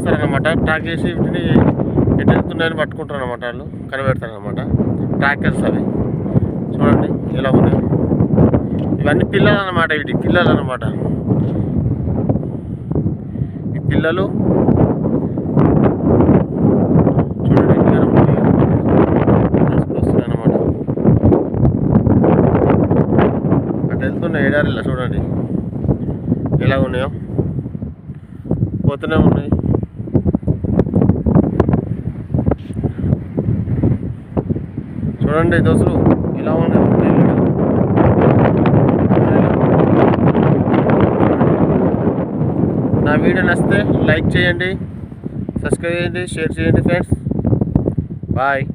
చేస్తారనమాట. ట్రాక్ చేసి వీటిని ఎటు వెళ్తున్నాయని పట్టుకుంటారు అనమాట. వాళ్ళు కనిపెడతారనమాట. ట్రాకర్స్ అవి చూడండి ఎలా ఉన్నాయి. ఇవన్నీ పిల్లలు అనమాట. వీటి పిల్లలు అనమాట. ఈ పిల్లలు చూడండి వస్తున్నాయి అనమాట. అటు వెళ్తున్నాయి ఎడారిలా చూడండి ఎలా ఉన్నాయో, పోతూనే ఉన్నాయి. చూడండి దోస్తులు ఎలా ఉన్నాయి. నా వీడియో నచ్చితే లైక్ చేయండి, సబ్స్క్రైబ్ చేయండి, షేర్ చేయండి ఫ్రెండ్స్. బాయ్.